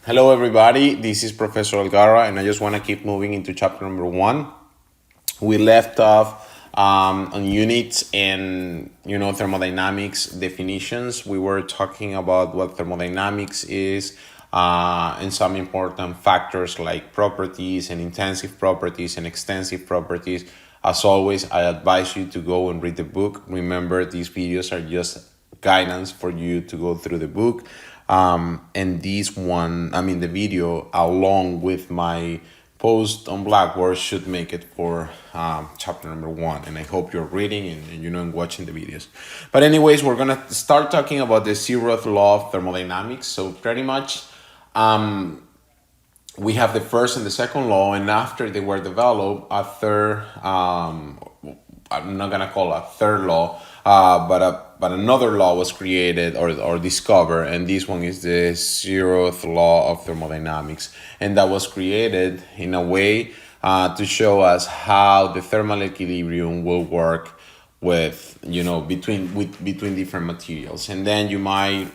Hello, everybody. This is Professor Algarra, and I just want to keep moving into chapter number 1. We left off on units and thermodynamics definitions. We were talking about what thermodynamics is and some important factors like properties and intensive properties and extensive properties. As always, I advise you to go and read the book. Remember, these videos are just guidance for you to go through the book. And the video along with my post on Blackboard should make it for chapter number 1. And I hope you're reading and watching the videos. But anyways, we're gonna start talking about the zeroth law of thermodynamics. So pretty much, we have the first and the second law, and after they were developed, a third. I'm not gonna call it a third law, but another law was created or discovered, and this one is the zeroth law of thermodynamics, and that was created in a way to show us how the thermal equilibrium will work with between different materials, and then you might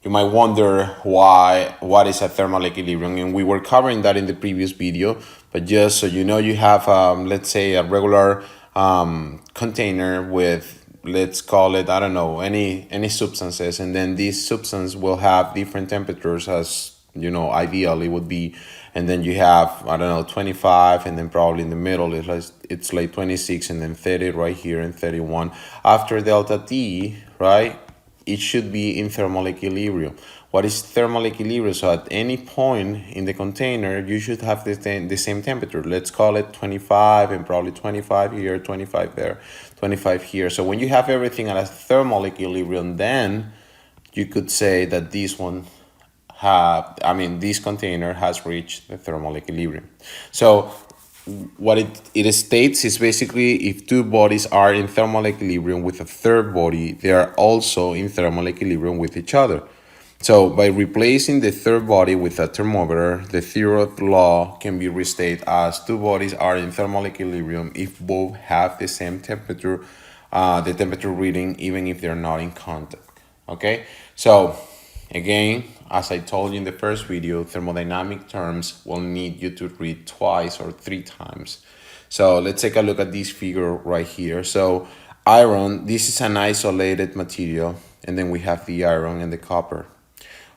wonder what is a thermal equilibrium, and we were covering that in the previous video. But just so you know, you have let's say a regular container with, let's call it, I don't know, any substances, and then this substance will have different temperatures, as ideally would be, and then you have, I don't know, 25, and then probably in the middle it's like 26, and then 30 right here, and 31 after delta T, right? It should be in thermal equilibrium. What is thermal equilibrium? So at any point in the container, you should have the same temperature. Let's call it 25, and probably 25 here, 25 there, 25 here. So when you have everything at a thermal equilibrium, then you could say that this container has reached the thermal equilibrium. So what it states is basically, if two bodies are in thermal equilibrium with a third body, they are also in thermal equilibrium with each other. So by replacing the third body with a thermometer, the zeroth law can be restated as two bodies are in thermal equilibrium if both have the same temperature, the temperature reading, even if they're not in contact. Okay, so again, as I told you in the first video, thermodynamic terms will need you to read twice or 3 times. So let's take a look at this figure right here. So iron, this is an isolated material, and then we have the iron and the copper.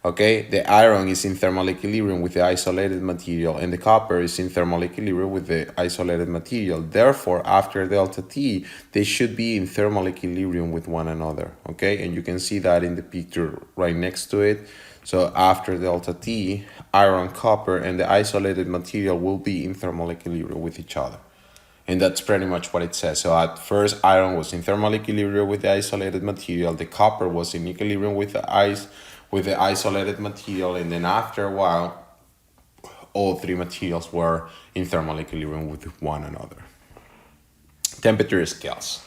Okay, the iron is in thermal equilibrium with the isolated material, and the copper is in thermal equilibrium with the isolated material. Therefore, after delta T, they should be in thermal equilibrium with one another. Okay, and you can see that in the picture right next to it. So after delta T, iron, copper, and the isolated material will be in thermal equilibrium with each other. And that's pretty much what it says. So at first, iron was in thermal equilibrium with the isolated material. The copper was in equilibrium with the isolated material, and then after a while, all 3 materials were in thermal equilibrium with one another. Temperature scales.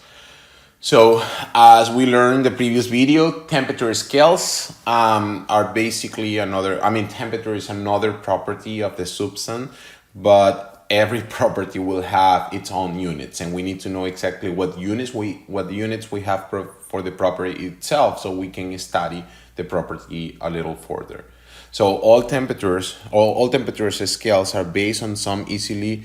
So as we learned in the previous video, temperature scales are basically temperature is another property of the substance, but every property will have its own units, and we need to know exactly what units we have for the property itself, so we can study the property a little further. So all temperature scales are based on some easily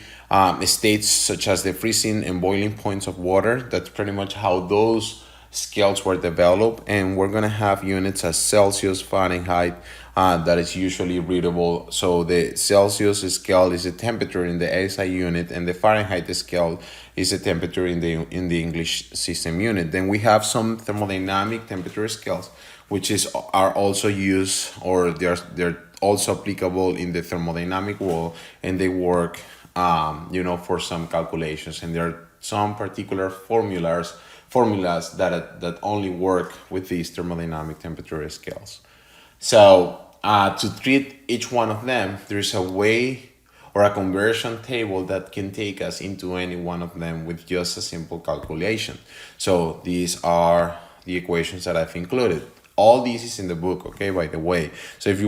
states, such as the freezing and boiling points of water. That's pretty much how those scales were developed, and we're gonna have units as Celsius, Fahrenheit, that is usually readable. So the Celsius scale is the temperature in the SI unit, and the Fahrenheit scale is the temperature in the English system unit. Then we have some thermodynamic temperature scales, which are also used, or they're also applicable in the thermodynamic world, and they work for some calculations, and there are some particular formulas that only work with these thermodynamic temperature scales. So to treat each one of them, there's a way or a conversion table that can take us into any one of them with just a simple calculation. So these are the equations that I've included. All this is in the book, okay, by the way. So if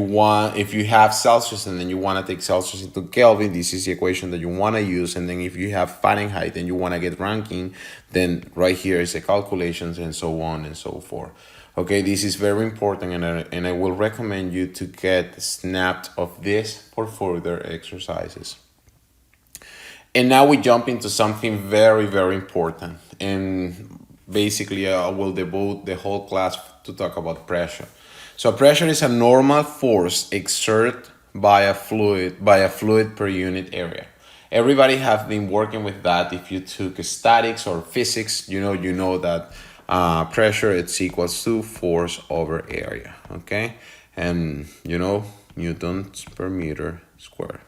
you have Celsius and then you want to take Celsius into Kelvin, this is the equation that you want to use. And then if you have Fahrenheit and you want to get Rankine, then right here is the calculations, and so on and so forth. Okay, this is very important, and I will recommend you to get snapped of this for further exercises. And now we jump into something very, very important. And basically, I will devote the whole class to talk about pressure. So pressure is a normal force exerted by a fluid per unit area. Everybody have been working with that. If you took statics or physics, you know that pressure it's equals to force over area. Okay, and newtons per meter squared.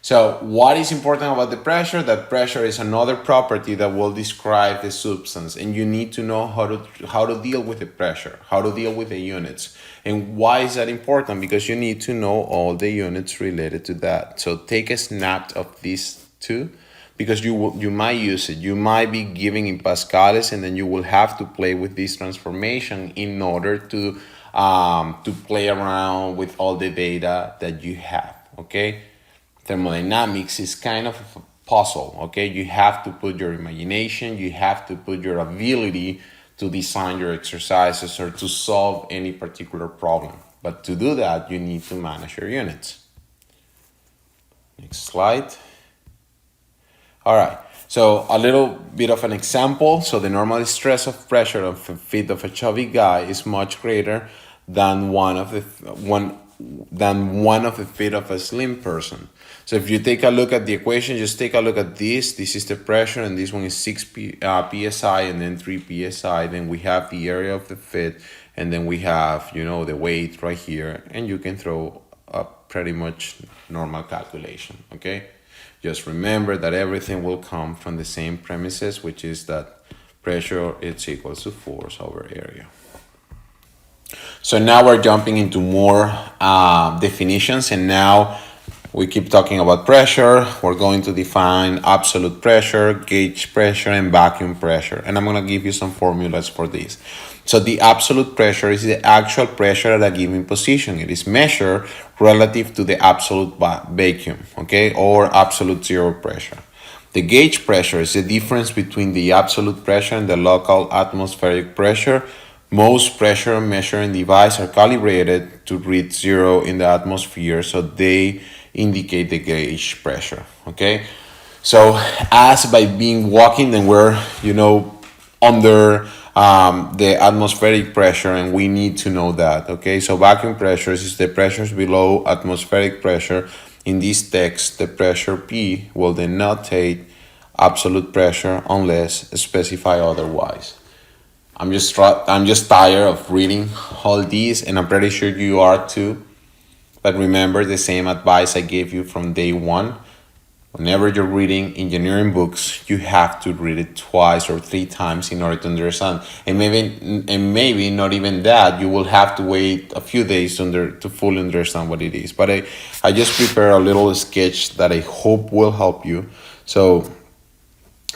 So what is important about the pressure? That pressure is another property that will describe the substance, and you need to know how to deal with the pressure, how to deal with the units. And why is that important? Because you need to know all the units related to that. So take a snap of these two, because you might use it. You might be giving in pascales, and then you will have to play with this transformation in order to play around with all the data that you have. Okay. Thermodynamics is kind of a puzzle. Okay, you have to put your imagination, you have to put your ability to design your exercises or to solve any particular problem. But to do that, you need to manage your units. Next slide. All right, so a little bit of an example. So the normal stress of pressure of a feet of a chubby guy is much greater than one of the feet of a slim person. So if you take a look at the equation, just take a look at this. This is the pressure, and this one is 6 psi, and then 3 psi. Then we have the area of the fit, and then we have the weight right here, and you can throw a pretty much normal calculation. Okay. Just remember that everything will come from the same premises, which is that pressure is equals to force over area. So now we're jumping into more definitions, and now we keep talking about pressure. We're going to define absolute pressure, gauge pressure, and vacuum pressure. And I'm going to give you some formulas for this. So the absolute pressure is the actual pressure at a given position. It is measured relative to the absolute vacuum, okay, or absolute zero pressure. The gauge pressure is the difference between the absolute pressure and the local atmospheric pressure. Most pressure measuring devices are calibrated to read zero in the atmosphere, so they indicate the gauge pressure. Okay, so as by being walking, then we're under the atmospheric pressure, and we need to know that. Okay, so vacuum pressure is the pressures below atmospheric pressure. In this text, the pressure P will denotate absolute pressure unless specified otherwise. I'm just tired of reading all these, and I'm pretty sure you are too. But remember the same advice I gave you from day one. Whenever you're reading engineering books, you have to read it twice or 3 times in order to understand. And maybe not even that. You will have to wait a few days to fully understand what it is. But I just prepared a little sketch that I hope will help you. So,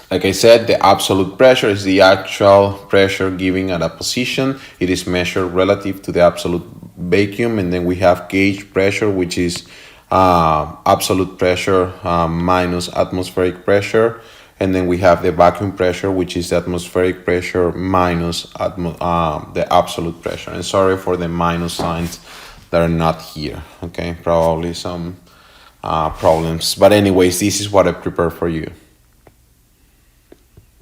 like I said, the absolute pressure is the actual pressure given at a position. It is measured relative to the absolute vacuum. And then we have gauge pressure, which is absolute pressure minus atmospheric pressure. And then we have the vacuum pressure, which is the atmospheric pressure minus the absolute pressure. And sorry for the minus signs that are not here. Okay, probably some problems. But anyways, this is what I prepared for you.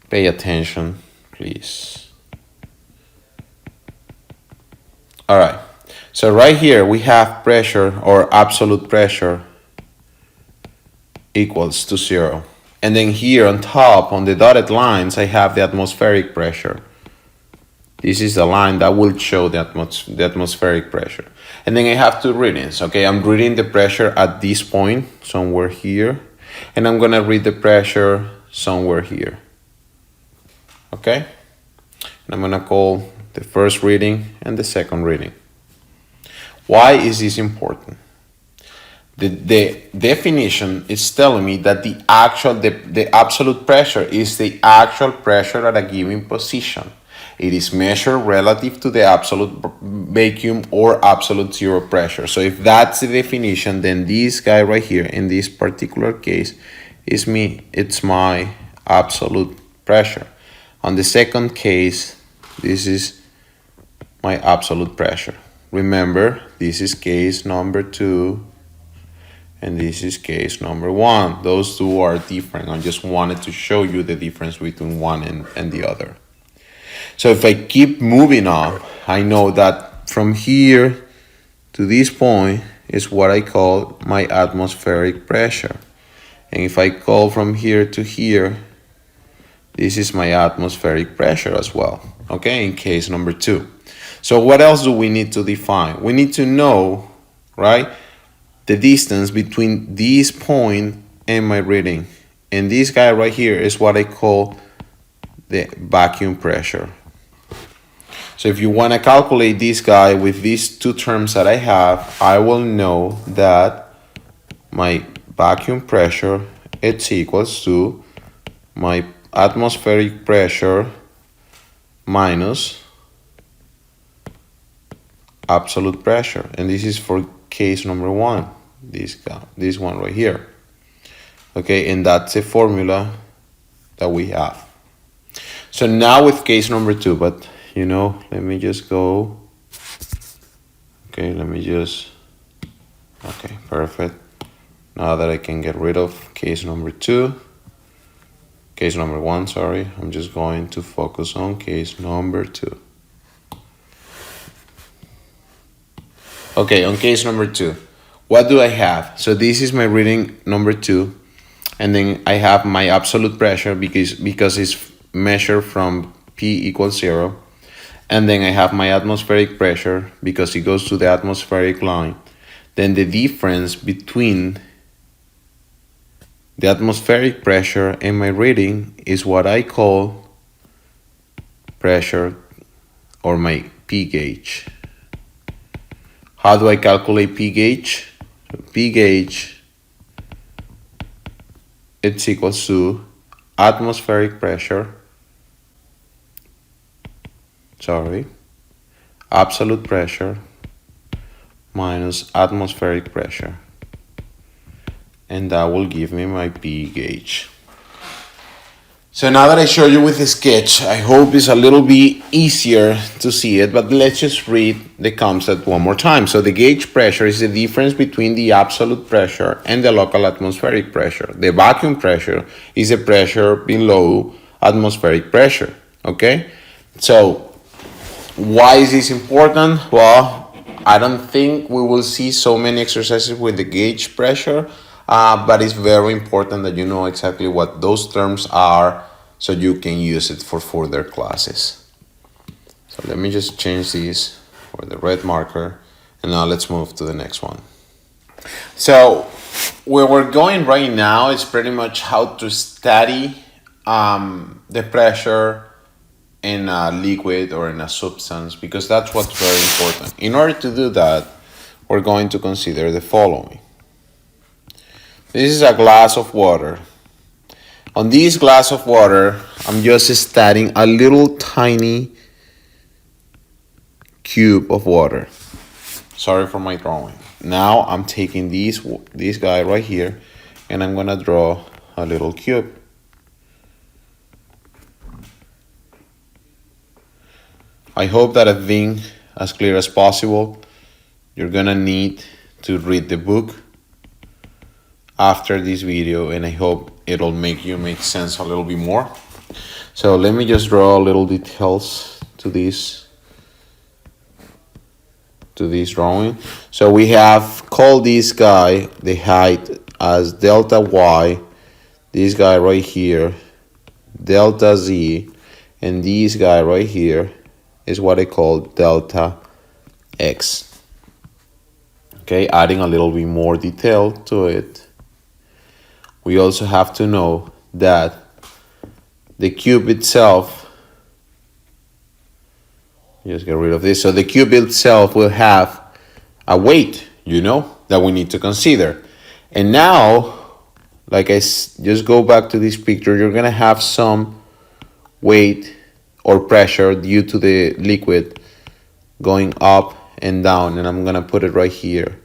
Pay attention, please. All right. So right here we have pressure, or absolute pressure, equals to 0. And then here on top, on the dotted lines, I have the atmospheric pressure. This is the line that will show the atmospheric pressure. And then I have 2 readings. Okay, I'm reading the pressure at this point, somewhere here. And I'm going to read the pressure somewhere here. Okay, and I'm gonna call the first reading and the second reading. Why is this important? The definition is telling me that the absolute pressure is the actual pressure at a given position. It is measured relative to the absolute vacuum or absolute zero pressure. So if that's the definition, then this guy right here in this particular case is it's my absolute pressure. On the second case, this is my absolute pressure. Remember, this is case number 2 and this is case number 1. Those two are different. I just wanted to show you the difference between one and the other. So if I keep moving on, I know that from here to this point is what I call my atmospheric pressure. And if I call from here to here, this is my atmospheric pressure as well, okay, in case number 2. So what else do we need to define? We need to know, right, the distance between this point and my reading. And this guy right here is what I call the vacuum pressure. So if you want to calculate this guy with these two terms that I have, I will know that my vacuum pressure it's equals to my atmospheric pressure minus absolute pressure, and this is for case number 1, this one right here, okay, and that's a formula that we have. So now with case number 2, but let me just go, okay, okay, perfect. Now that I can get rid of case number 1, sorry, I'm just going to focus on case number 2. Okay, on case number 2, what do I have? So this is my reading number 2, and then I have my absolute pressure because it's measured from P equals 0, and then I have my atmospheric pressure because it goes to the atmospheric line. Then the difference between the atmospheric pressure and my reading is what I call pressure or my P gauge. How do I calculate P gauge? P gauge it's equals to absolute pressure minus atmospheric pressure. And that will give me my P gauge. So now that I showed you with the sketch, I hope it's a little bit easier to see it, but let's just read the concept one more time. So the gauge pressure is the difference between the absolute pressure and the local atmospheric pressure. The vacuum pressure is the pressure below atmospheric pressure, okay? So why is this important? Well, I don't think we will see so many exercises with the gauge pressure, but it's very important that you know exactly what those terms are so you can use it for further classes. So let me just change this for the red marker, and now let's move to the next one. So where we're going right now is pretty much how to study the pressure in a liquid or in a substance, because that's what's very important. In order to do that, we're going to consider the following. This is a glass of water. On this glass of water, I'm just studying a little tiny cube of water. Sorry for my drawing. Now I'm taking this guy right here, and I'm gonna draw a little cube. I hope that I've been as clear as possible. You're gonna need to read the book after this video, and I hope it'll make sense a little bit more. So let me just draw little details to this drawing. So we have called this guy, the height, as delta y, this guy right here delta z, and this guy right here is what I call delta x. Okay, adding a little bit more detail to it, we also have to know that the cube itself, just get rid of this, so the cube itself will have a weight, that we need to consider. And now, like just go back to this picture, you're gonna have some weight or pressure due to the liquid going up and down, and I'm gonna put it right here.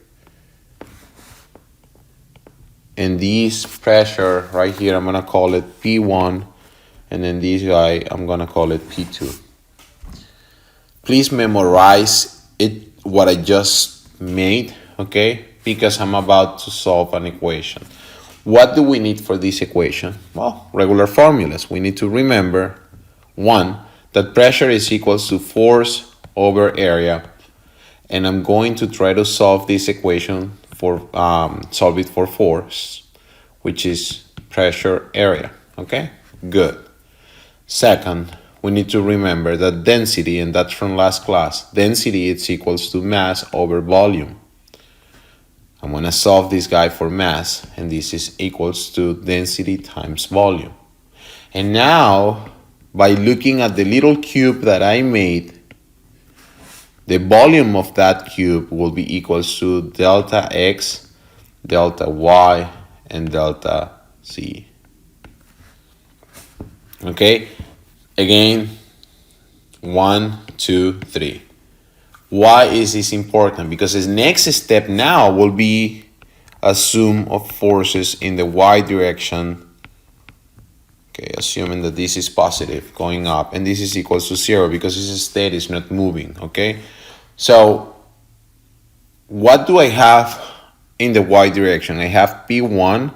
And this pressure right here, I'm gonna call it P1, and then this guy, I'm gonna call it P2. Please memorize it, what I just made, okay? Because I'm about to solve an equation. What do we need for this equation? Well, regular formulas. We need to remember, one, that pressure is equals to force over area. And I'm going to try to solve this equation for, solve it for force, which is pressure area, okay? Good. Second, we need to remember that density, and that's from last class, density is equals to mass over volume. I'm going to solve this guy for mass, and this is equals to density times volume. And now, by looking at the little cube that I made, the volume of that cube will be equals to delta x, delta y, and delta z. Okay? Again, 1, 2, 3. Why is this important? Because the next step now will be a sum of forces in the y direction. Okay, assuming that this is positive, going up, and this is equals to 0 because this state is not moving, okay? So, what do I have in the y direction? I have P1,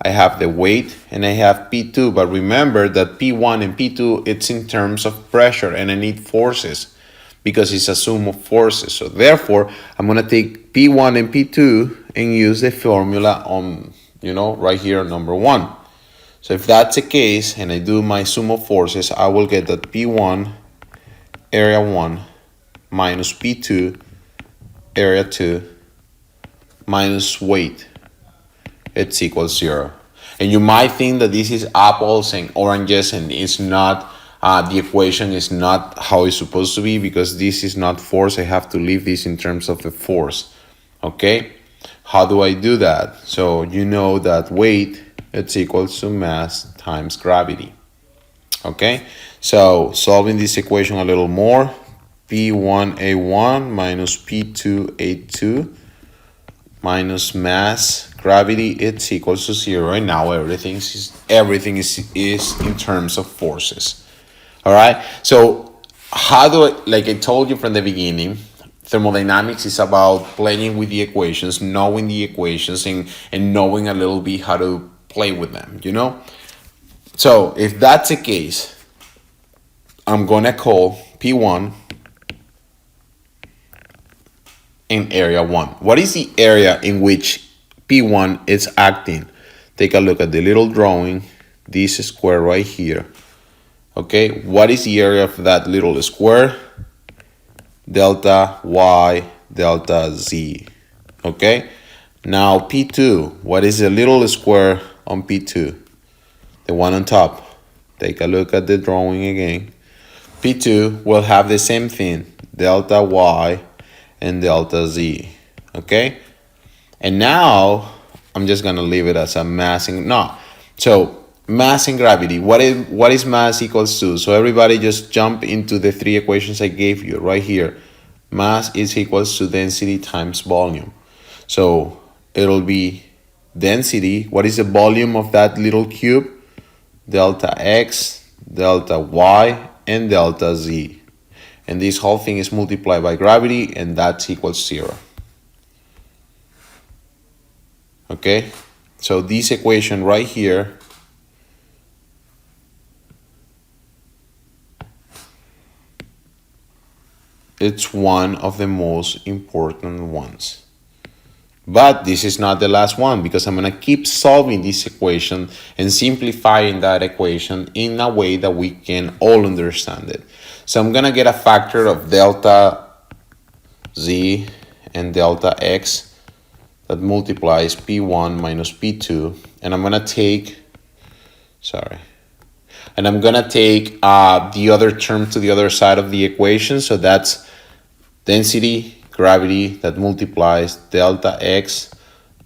I have the weight, and I have P2, but remember that P1 and P2, it's in terms of pressure, and I need forces because it's a sum of forces. So therefore, I'm gonna take P1 and P2 and use the formula on, right here, number 1. So if that's the case, and I do my sum of forces, I will get that P1, area 1, minus P2, area 2, minus weight, it's equals 0. And you might think that this is apples and oranges, and it's not, the equation is not how it's supposed to be, because this is not force. I have to leave this in terms of the force, okay? How do I do that? So you know that weight, it's equals to mass times gravity, okay? So solving this equation a little more, P1A1 minus P2A2 minus mass gravity, it's equals to 0, and now everything is in terms of forces. All right, so how do I, like I told you from the beginning, thermodynamics is about playing with the equations, knowing the equations, and knowing a little bit how to play with them, So if that's the case, I'm gonna call P1 in area 1. What is the area in which P1 is acting? Take a look at the little drawing, this square right here. Okay, what is the area of that little square? Delta y, delta z. Okay, now P2, what is the little square on P2? The one on top. Take a look at the drawing again. P2 will have the same thing, delta y and delta z. Okay, and now I'm just gonna leave it as a mass and so mass and gravity. What is mass equals to? So everybody just jump into the 3 equations I gave you right here. Mass is equals to density times volume. So it'll be density. What is the volume of that little cube? Delta x, delta y, and delta z. And this whole thing is multiplied by gravity, and that's equals 0. Okay, so this equation right here it's one of the most important ones. But this is not the last one, because I'm going to keep solving this equation and simplifying that equation in a way that we can all understand it. So I'm going to get a factor of delta z and delta x that multiplies P1 minus P2. And I'm going to take, and I'm going to take the other term to the other side of the equation. So that's density, gravity, that multiplies delta x,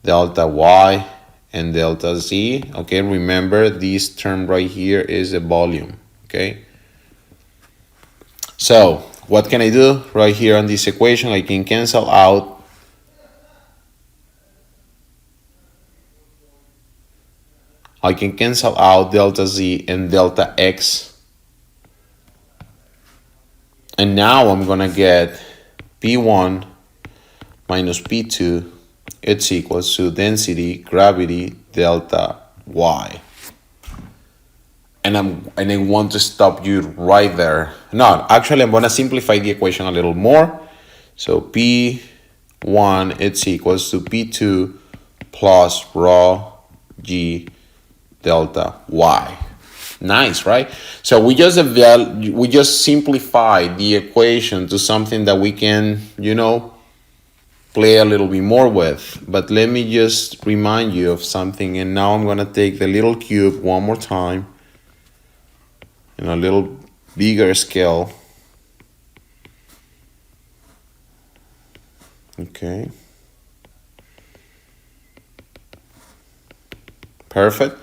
delta y, and delta z. Okay, remember this term right here is the volume. Okay, so what can I do right here on this equation? I can cancel out delta z and delta x. And now I'm gonna get P1 minus P2, it's equals to density, gravity, delta Y. And I want to stop you right there. No, actually I'm gonna simplify the equation a little more. So P1 it's equals to P2 plus rho G delta Y. Nice, right? So we just simplified the equation to something that we can, play a little bit more with. But let me just remind you of something. And now I'm gonna take the little cube one more time in a little bigger scale. Okay. Perfect.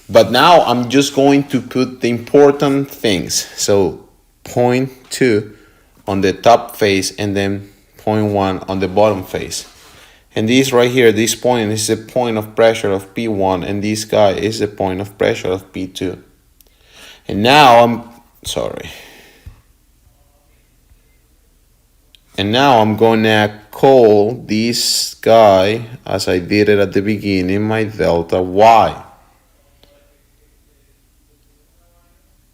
But now I'm just going to put the important things. So 0.2 on the top face and then 0.1 on the bottom face. And this right here, this point is the point of pressure of P1 and this guy is the point of pressure of P2. And now I'm gonna call this guy, as I did it at the beginning, my delta Y.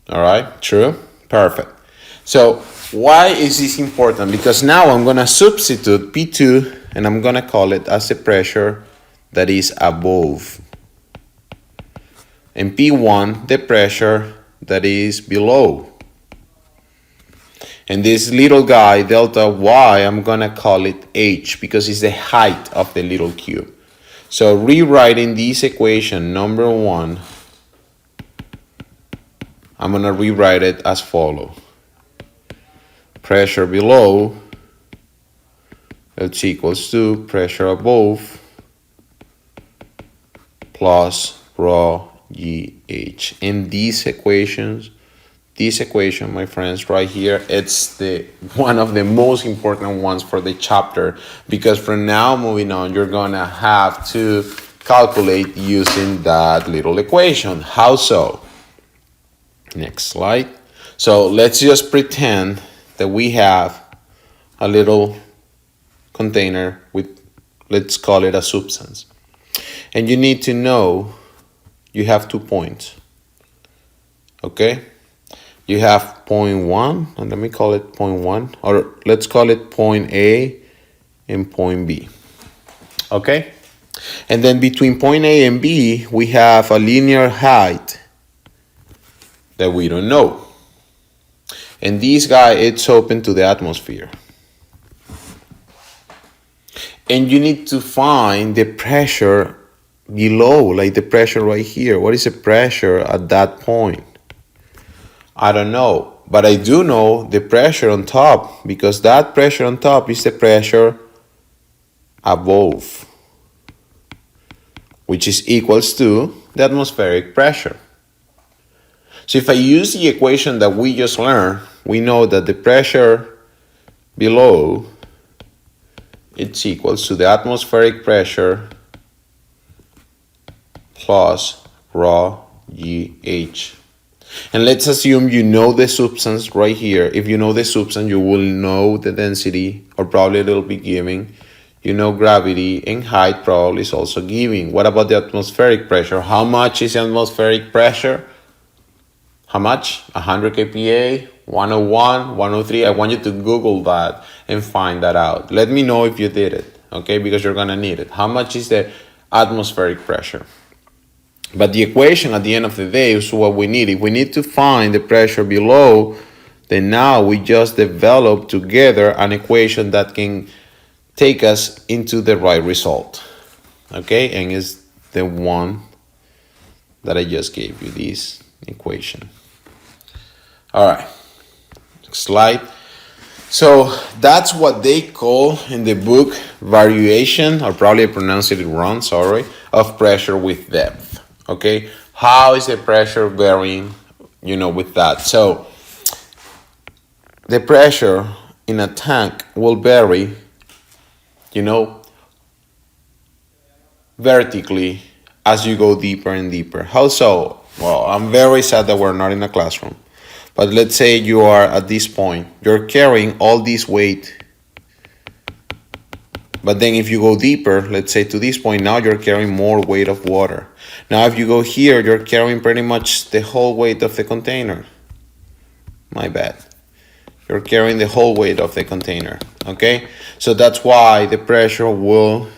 All right, true, perfect. So why is this important? Because now I'm gonna substitute P2 and I'm gonna call it as the pressure that is above. And P1, the pressure that is below. And this little guy, delta Y, I'm gonna call it H because it's the height of the little cube. So rewriting this equation, number one, I'm gonna rewrite it as follows. Pressure below, that's equals to pressure above plus rho GH. And this equation, my friends, right here, it's the one of the most important ones for the chapter, because from now moving on, you're gonna have to calculate using that little equation. How so? Next slide. So let's just pretend that we have a little container with, let's call it a substance. And you need to know you have 2 points. Okay? You have point 1, and let me call it point 1, or let's call it point A and point B. Okay? And then between point A and B, we have a linear height that we don't know. And this guy, it's open to the atmosphere. And you need to find the pressure below, like the pressure right here. What is the pressure at that point? I don't know, but I do know the pressure on top, because that pressure on top is the pressure above, which is equals to the atmospheric pressure. So if I use the equation that we just learned, we know that the pressure below, it's equals to the atmospheric pressure plus rho GH. And let's assume you know the substance right here. If you know the substance, you will know the density, or probably a little bit giving. You know gravity, and height probably is also giving. What about the atmospheric pressure? How much is the atmospheric pressure? How much? 100 kPa, 101, 103. I want you to Google that and find that out. Let me know if you did it, okay? Because you're gonna need it. How much is the atmospheric pressure? But the equation at the end of the day is what we need. If we need to find the pressure below, then now we just develop together an equation that can take us into the right result. Okay, and it's the one that I just gave you, this equation. All right, next slide. So that's what they call in the book variation, or probably I pronounced it wrong, sorry, of pressure with depth. Okay, how is the pressure varying, with that? So the pressure in a tank will vary, vertically as you go deeper and deeper. How so? Well, I'm very sad that we're not in a classroom, But let's say you are at this point, you're carrying all this weight. But then if you go deeper, let's say to this point, now you're carrying more weight of water. Now if you go here, you're carrying pretty much the whole weight of the container. My bad. You're carrying the whole weight of the container, okay? So that's why the pressure will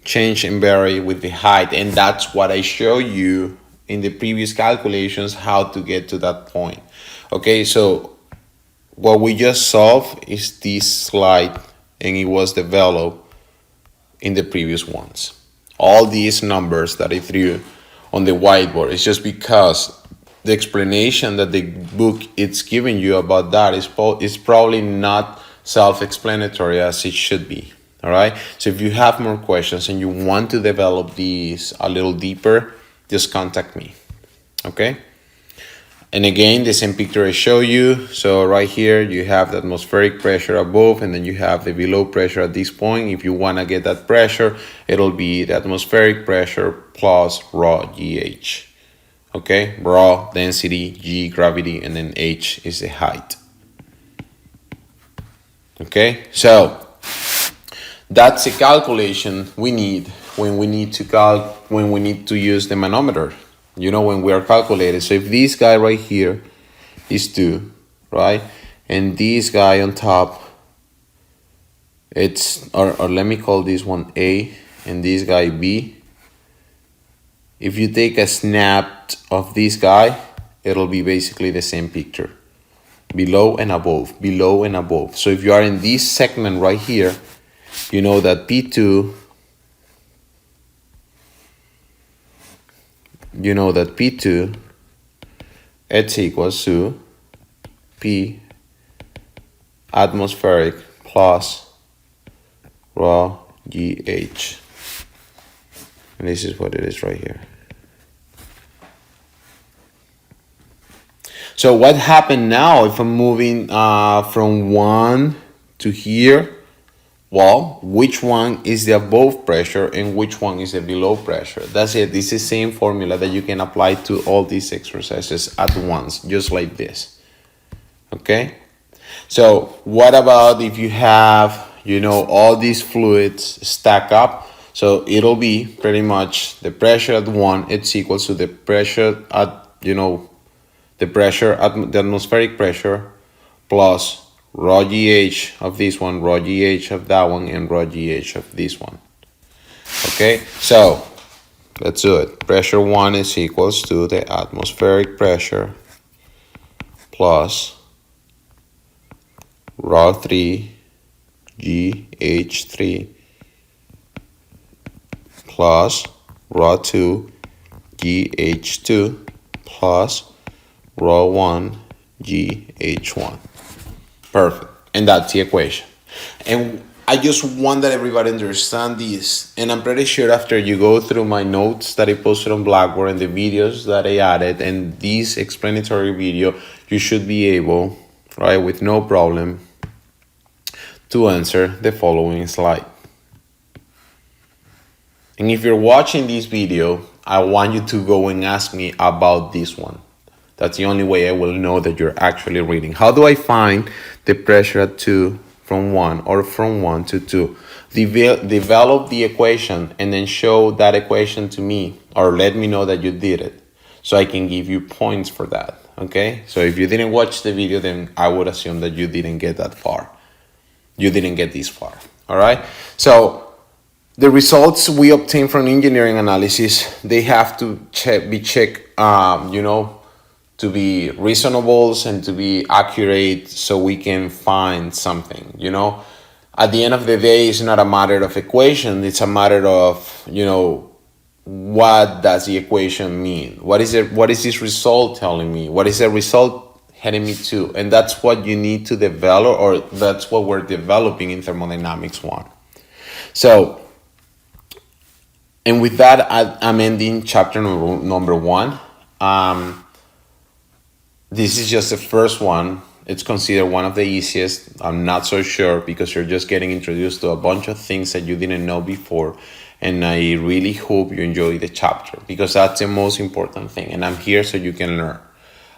change and vary with the height. And that's what I show you in the previous calculations, how to get to that point. Okay, so what we just solved is this slide, and it was developed in the previous ones. All these numbers that I threw on the whiteboard is just because the explanation that the book is giving you about that is probably not self-explanatory as it should be. All right, so if you have more questions and you want to develop these a little deeper, just contact me. Okay, and again, the same picture I show you. So right here you have the atmospheric pressure above, and then you have the below pressure at this point. If you want to get that pressure, it'll be the atmospheric pressure plus raw GH. Okay, raw density, G gravity, and then H is the height. Okay, so that's a calculation we need when we need to use the manometer. You know, when we are calculating. So if this guy right here is 2, right, and this guy on top, it's or let me call this one A and this guy B. If you take a snap of this guy, it'll be basically the same picture, below and above, below and above. So if you are in this segment right here, you know that P2, it's equals to P atmospheric plus raw GH. And this is what it is right here. So what happened now if I'm moving from 1 to here? Well, which one is the above pressure and which one is the below pressure? That's it. This is the same formula that you can apply to all these exercises at once, just like this. Okay? So what about if you have, all these fluids stack up? So it'll be pretty much the pressure at 1, it's equal to the pressure at, the atmospheric pressure plus raw GH of this one, raw GH of that one, and raw GH of this one. Okay, so let's do it. Pressure 1 is equals to the atmospheric pressure plus raw 3 GH3 plus raw 2 GH2 plus raw 1 GH1. Perfect. And that's the equation. And I just want that everybody understand this. And I'm pretty sure after you go through my notes that I posted on Blackboard and the videos that I added and this explanatory video, you should be able, right, with no problem, to answer the following slide. And if you're watching this video, I want you to go and ask me about this one. That's the only way I will know that you're actually reading. How do I find the pressure at 2 from 1 or from 1 to 2? Develop the equation and then show that equation to me or let me know that you did it so I can give you points for that, okay? So if you didn't watch the video, then I would assume that you didn't get that far. You didn't get this far, all right? So the results we obtain from engineering analysis, they have to be checked, to be reasonable and to be accurate so we can find something, At the end of the day, it's not a matter of equation. It's a matter of, what does the equation mean? What is this result telling me? What is the result heading me to? And that's what you need to develop, or that's what we're developing in Thermodynamics 1. So, and with that, I'm ending chapter number 1. This is just the first one. It's considered one of the easiest. I'm not so sure because you're just getting introduced to a bunch of things that you didn't know before. And I really hope you enjoy the chapter because that's the most important thing. And I'm here so you can learn.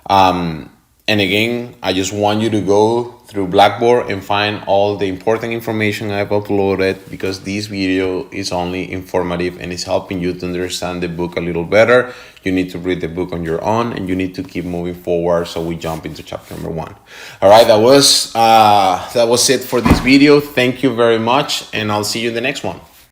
And again, I just want you to go through Blackboard and find all the important information I've uploaded, because this video is only informative and is helping you to understand the book a little better. You need to read the book on your own, and you need to keep moving forward. So we jump into chapter number 1. All right, that was it for this video. Thank you very much, and I'll see you in the next one.